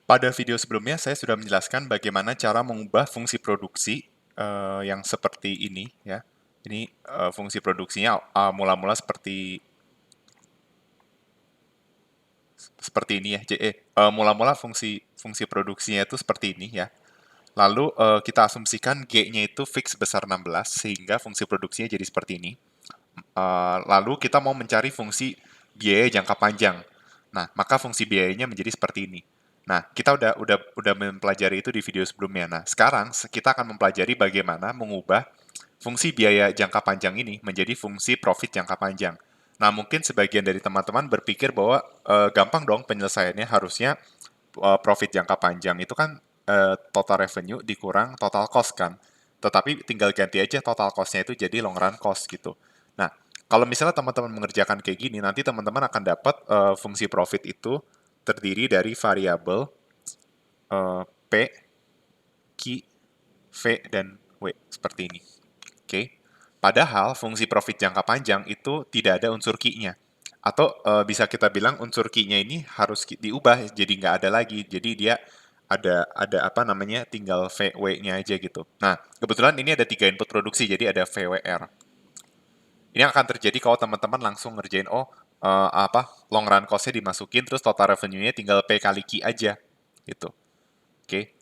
Pada video sebelumnya, saya sudah menjelaskan bagaimana cara mengubah fungsi produksi yang seperti ini, ya. Ini fungsi produksinya mula-mula seperti ini ya. Mula-mula fungsi produksinya itu seperti ini ya. Lalu kita asumsikan G-nya itu fix besar 16 sehingga fungsi produksinya jadi seperti ini. Lalu kita mau mencari fungsi biaya jangka panjang. Nah, maka fungsi biayanya menjadi seperti ini. Nah, kita udah mempelajari itu di video sebelumnya. Nah, sekarang kita akan mempelajari bagaimana mengubah fungsi biaya jangka panjang ini menjadi fungsi profit jangka panjang. Nah, mungkin sebagian dari teman-teman berpikir bahwa gampang dong penyelesaiannya, harusnya profit jangka panjang itu kan total revenue dikurang total cost kan. Tetapi tinggal ganti aja total cost-nya itu jadi long run cost gitu. Nah, kalau misalnya teman-teman mengerjakan kayak gini, nanti teman-teman akan dapat fungsi profit itu terdiri dari variabel P, Q, V, dan W seperti ini. Oke. Padahal fungsi profit jangka panjang itu tidak ada unsur Q-nya. Atau bisa kita bilang unsur Q-nya ini harus diubah jadi nggak ada lagi. Jadi dia ada apa namanya tinggal VW-nya aja gitu. Nah, kebetulan ini ada 3 input produksi, jadi ada VWR. Ini akan terjadi kalau teman-teman langsung ngerjain, long run cost-nya dimasukin, terus total revenue-nya tinggal P kali Q aja, gitu. Oke.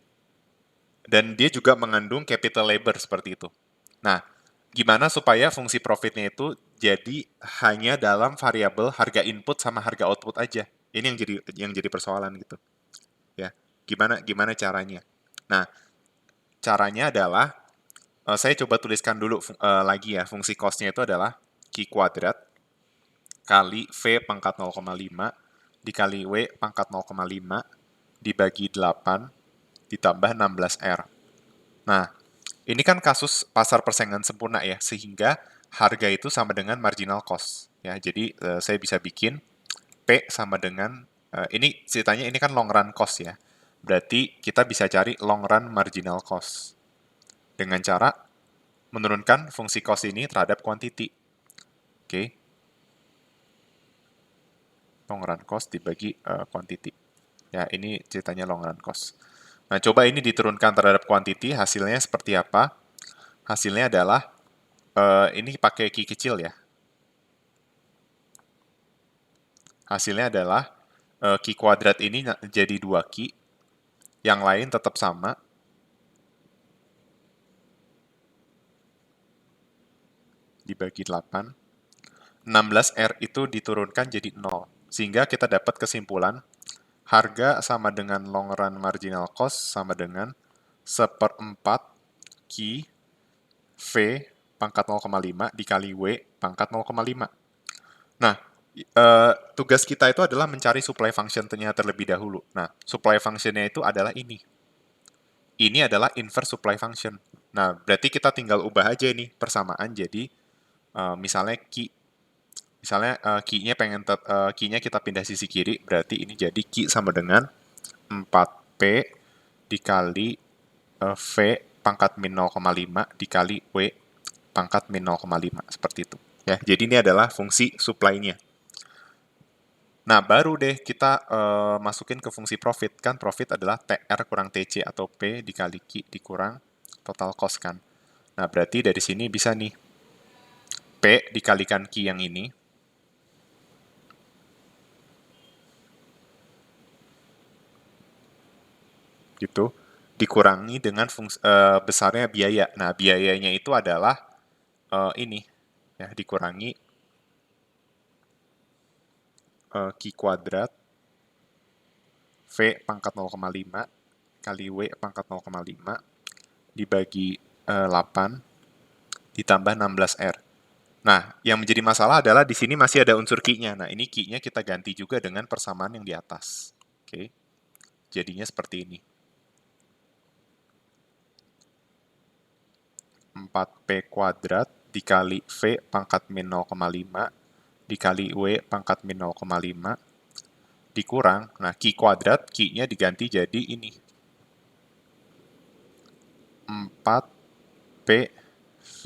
Dan dia juga mengandung capital labor seperti itu. Nah, gimana supaya fungsi profitnya itu jadi hanya dalam variabel harga input sama harga output aja? Ini yang jadi persoalan gitu, ya. Gimana caranya? Nah, caranya adalah saya coba tuliskan dulu lagi ya, fungsi cost-nya itu adalah Q kuadrat kali V pangkat 0,5 dikali W pangkat 0,5 dibagi 8 ditambah 16R. Nah, ini kan kasus pasar persaingan sempurna ya, sehingga harga itu sama dengan marginal cost. Ya, jadi saya bisa bikin P sama dengan, ini ceritanya ini kan long run cost ya. Berarti kita bisa cari long run marginal cost. Dengan cara menurunkan fungsi cost ini terhadap quantity. Oke. Long run cost dibagi quantity. Ya, ini ceritanya long run cost. Nah, coba ini diturunkan terhadap quantity, hasilnya seperti apa? Hasilnya adalah, ini pakai Q kecil ya. Hasilnya adalah Q kuadrat ini jadi 2Q, yang lain tetap sama, dibagi 8. 16R itu diturunkan jadi 0, sehingga kita dapat kesimpulan harga sama dengan long run marginal cost sama dengan 1/4 Q V pangkat 0,5 dikali W pangkat 0,5. Nah, tugas kita itu adalah mencari supply function-nya terlebih dahulu. Nah, supply function-nya itu adalah ini. Ini adalah inverse supply function. Nah, berarti kita tinggal ubah aja nih persamaan jadi misalnya Q-nya kita pindah sisi kiri, berarti ini jadi Q sama dengan 4P dikali V pangkat min 0,5 dikali W pangkat min 0,5, seperti itu. Ya, jadi ini adalah fungsi supply-nya. Nah, baru deh kita masukin ke fungsi profit. Kan profit adalah TR kurang TC atau P dikali Q dikurang total cost kan. Nah, berarti dari sini bisa nih, P dikalikan Q yang ini, gitu, dikurangi dengan besarnya biaya. Nah, biayanya itu adalah ini, ya, dikurangi Q kuadrat V pangkat 0,5 kali W pangkat 0,5 dibagi 8 ditambah 16R. Nah, yang menjadi masalah adalah di sini masih ada unsur Q-nya. Nah, ini Q-nya kita ganti juga dengan persamaan yang di atas. Oke. Jadinya seperti ini. 4P kuadrat dikali V pangkat min 0,5 dikali W pangkat min 0,5 dikurang, nah Q kuadrat, Q-nya diganti jadi ini. 4P V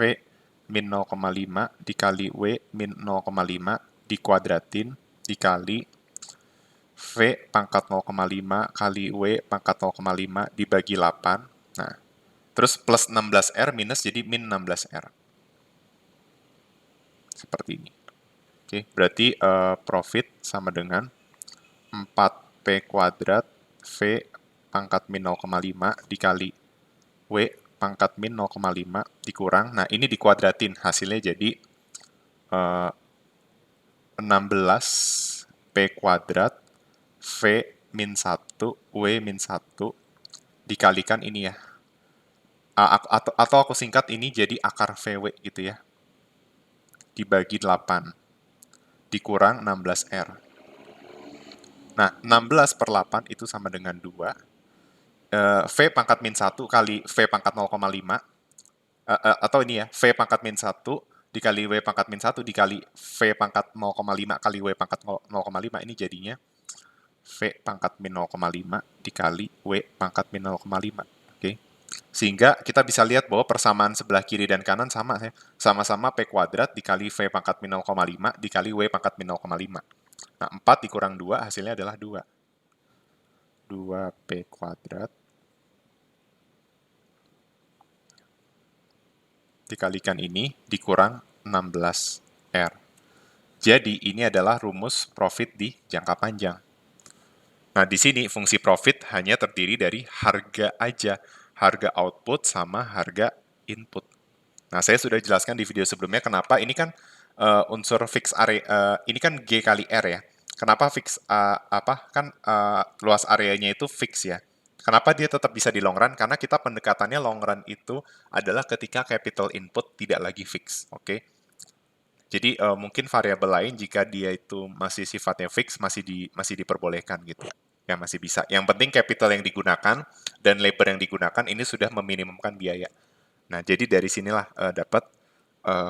min 0,5 dikali W min 0,5 dikuadratin dikali V pangkat 0,5 kali W pangkat 0,5 dibagi 8. Nah, terus plus 16R minus jadi min 16R. Seperti ini. Oke, berarti profit sama dengan 4P kuadrat V pangkat min 0,5 dikali W pangkat min 0,5 dikurang. Nah, ini dikuadratin. Hasilnya jadi 16P kuadrat V min 1 W min 1 dikalikan ini ya. Atau aku singkat ini jadi akar VW gitu ya. Dibagi 8. Dikurang 16R. Nah, 16 per 8 itu sama dengan 2. V pangkat min 1 kali V pangkat 0,5. Atau ini ya, V pangkat min 1 dikali W pangkat min 1 dikali V pangkat 0,5 kali W pangkat 0,5. Ini jadinya V pangkat min 0,5 dikali W pangkat min 0,5. Oke. Sehingga kita bisa lihat bahwa persamaan sebelah kiri dan kanan sama ya. Sama-sama P kuadrat dikali V pangkat min 0,5 dikali W pangkat min 0,5. Nah, 4 dikurang 2 hasilnya adalah 2. 2P kuadrat dikalikan ini dikurang 16R. Jadi ini adalah rumus profit di jangka panjang. Nah, di sini fungsi profit hanya terdiri dari harga aja, harga output sama harga input. Nah, saya sudah jelaskan di video sebelumnya kenapa ini kan unsur fix area, ini kan G kali R ya. Kenapa fix luas areanya itu fix ya? Kenapa dia tetap bisa di long run? Karena kita pendekatannya long run itu adalah ketika capital input tidak lagi fix, oke? Jadi mungkin variabel lain jika dia itu masih sifatnya fix masih diperbolehkan gitu. Ya masih bisa. Yang penting capital yang digunakan dan labor yang digunakan ini sudah meminimumkan biaya. Nah, jadi dari sinilah dapat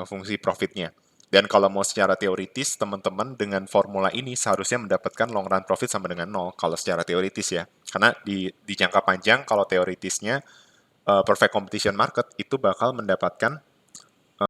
fungsi profitnya. Dan kalau mau secara teoritis, teman-teman dengan formula ini seharusnya mendapatkan long run profit sama dengan 0 kalau secara teoritis ya. Karena di jangka panjang kalau teoritisnya perfect competition market itu bakal mendapatkan